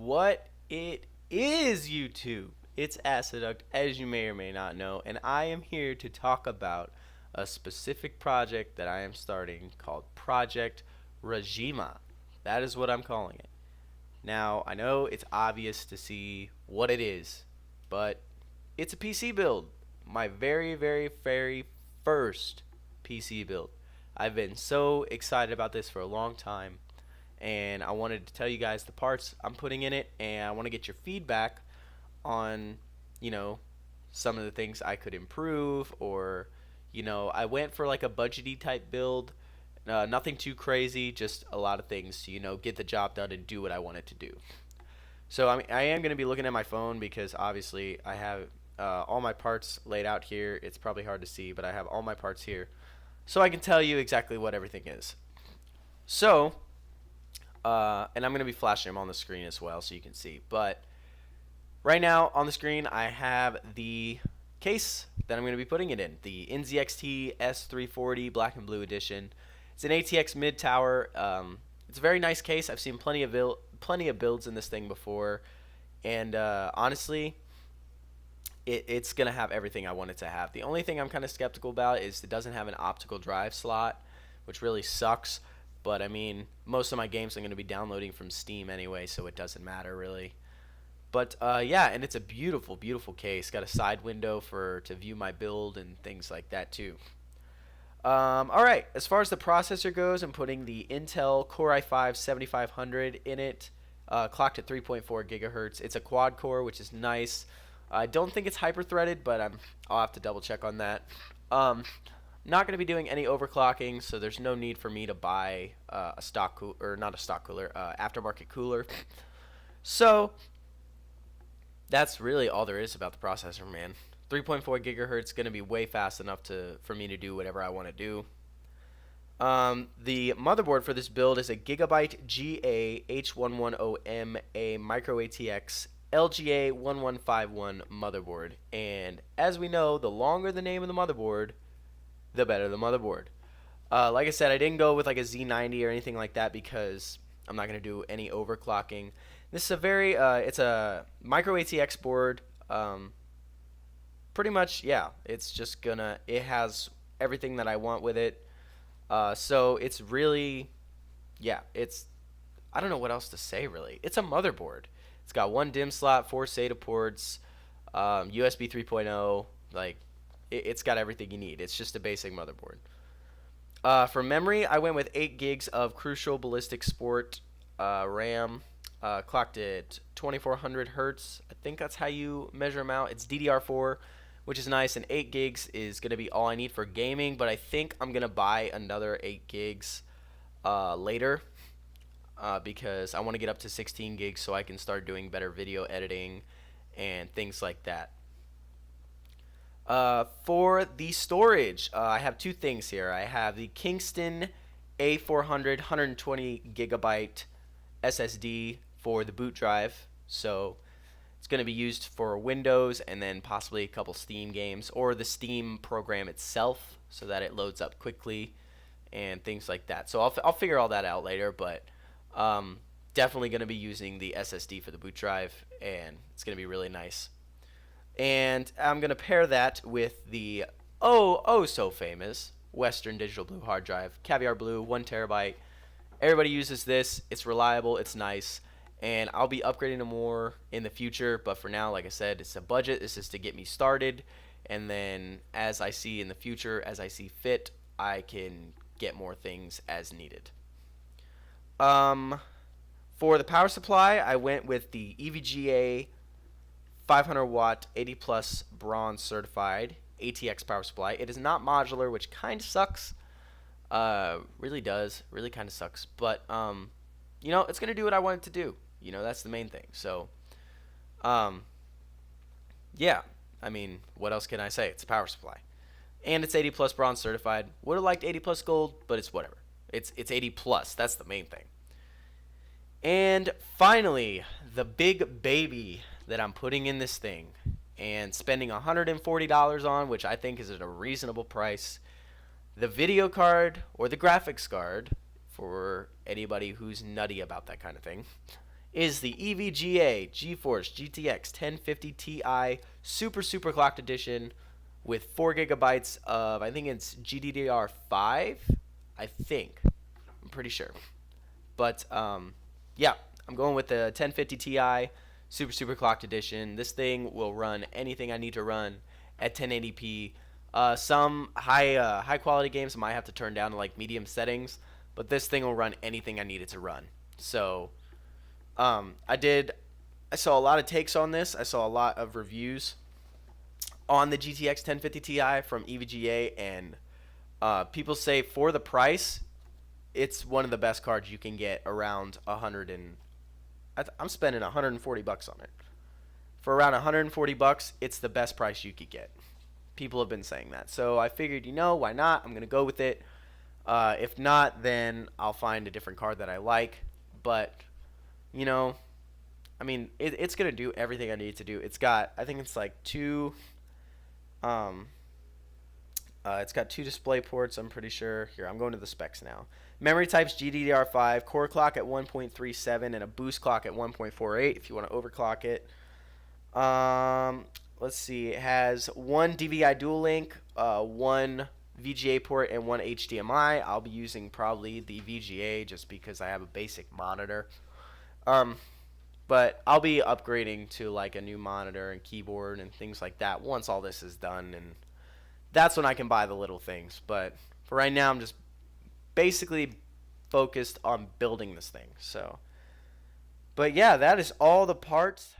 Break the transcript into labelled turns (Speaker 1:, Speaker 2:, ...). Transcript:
Speaker 1: What it is, YouTube. It's Aciduct, as you may or may not know, and I am here to talk about a specific project that I am starting called Project Rajima. That is what I'm calling it. Now, I know it's obvious to see what it is, but it's a PC build. My very, very, very first PC build. I've been so excited about this for a long time, and I wanted to tell you guys the parts I'm putting in it, and I want to get your feedback on, you know, some of the things I could improve, or, I went for like a budgety type build. Nothing too crazy, just a lot of things to, get the job done and do what I want it to do. So I am going to be looking at my phone because obviously I have all my parts laid out here. It's probably hard to see, but I have all my parts here. So I can tell you exactly what everything is. So, and I'm going to be flashing them on the screen as well so you can see. But right now on the screen I have the case that I'm going to be putting it in. The NZXT S340 Black and Blue Edition. It's an ATX mid tower. It's a very nice case. I've seen plenty of builds in this thing before, and honestly, it's gonna have everything I want it to have. The only thing I'm kind of skeptical about is it doesn't have an optical drive slot, which really sucks. But I mean, most of my games I'm gonna be downloading from Steam anyway, so it doesn't matter really. But yeah, and it's a beautiful, beautiful case. Got a side window to view my build and things like that too. Alright, as far as the processor goes, I'm putting the Intel Core i5 7500 in it, clocked at 3.4 gigahertz. It's a quad core, which is nice. I don't think it's hyper-threaded, but I'll have to double check on that. Not going to be doing any overclocking, so there's no need for me to buy a stock cooler, or not a stock cooler, aftermarket cooler. So that's really all there is about the processor, man. 3.4 gigahertz going to be way fast enough for me to do whatever I want to do. The motherboard for this build is a Gigabyte GA H110M a micro ATX LGA 1151 motherboard. And as we know, the longer the name of the motherboard, the better the motherboard. Like I said, I didn't go with like a Z90 or anything like that because I'm not going to do any overclocking. This is it's a micro ATX board. Pretty much, yeah, it has everything that I want with it. So it's really, yeah, I don't know what else to say really. It's a motherboard. It's got one DIMM slot, 4 SATA ports, USB 3.0, like, it's got everything you need. It's just a basic motherboard. For memory, I went with 8 gigs of Crucial Ballistic Sport RAM, clocked at 2400 hertz. I think that's how you measure them out. It's DDR4, which is nice, and 8 gigs is going to be all I need for gaming, but I think I'm going to buy another 8 gigs later because I want to get up to 16 gigs so I can start doing better video editing and things like that. For the storage, I have two things here. I have the Kingston A400 120 gigabyte SSD for the boot drive, so it's going to be used for Windows and then possibly a couple Steam games or the Steam program itself so that it loads up quickly and things like that. So I'll figure all that out later, but definitely going to be using the SSD for the boot drive, and it's going to be really nice. And I'm going to pair that with the oh so famous Western Digital Blue hard drive, Caviar Blue, 1 terabyte. Everybody uses this. It's reliable. It's nice. And I'll be upgrading them more in the future, but for now, like I said, it's a budget. This is to get me started, and then as I see in the future, as I see fit, I can get more things as needed. For the power supply, I went with the EVGA 500 watt 80 plus bronze certified ATX power supply. It is not modular, which kind of sucks. Really does. Really kind of sucks. But, it's going to do what I want it to do. That's the main thing. So, yeah. I mean, what else can I say? It's a power supply. And it's 80 plus bronze certified. Would have liked 80 plus gold, but it's whatever. It's 80 plus. That's the main thing. And finally, the big baby that I'm putting in this thing and spending $140 on, which I think is at a reasonable price, the video card, or the graphics card, for anybody who's nutty about that kind of thing, is the EVGA GeForce GTX 1050 Ti Super Clocked Edition with 4 gigabytes of, I think it's GDDR5. I think. I'm pretty sure. But yeah, I'm going with the 1050 Ti Super Clocked Edition. This thing will run anything I need to run at 1080p. Some high quality games I might have to turn down to like medium settings, but this thing will run anything I need it to run. So I saw a lot of takes on this. I saw a lot of reviews on the GTX 1050 Ti from EVGA, and people say for the price, it's one of the best cards you can get around 100 and I'm spending 140 bucks on it. For around 140 bucks, it's the best price you could get. People have been saying that. So I figured, why not? I'm going to go with it. If not, then I'll find a different card that I like. But, it's going to do everything I need to do. It's got, I think it's like it's got 2 display ports, I'm pretty sure. Here, I'm going to the specs now. Memory types GDDR5, core clock at 1.37, and a boost clock at 1.48 if you want to overclock it. Let's see. It has 1 DVI dual link, 1 VGA port, and 1 HDMI. I'll be using probably the VGA just because I have a basic monitor. But I'll be upgrading to like a new monitor and keyboard and things like that once all this is done, and that's when I can buy the little things. But for right now, I'm just basically focused on building this thing. So, but yeah, that is all the parts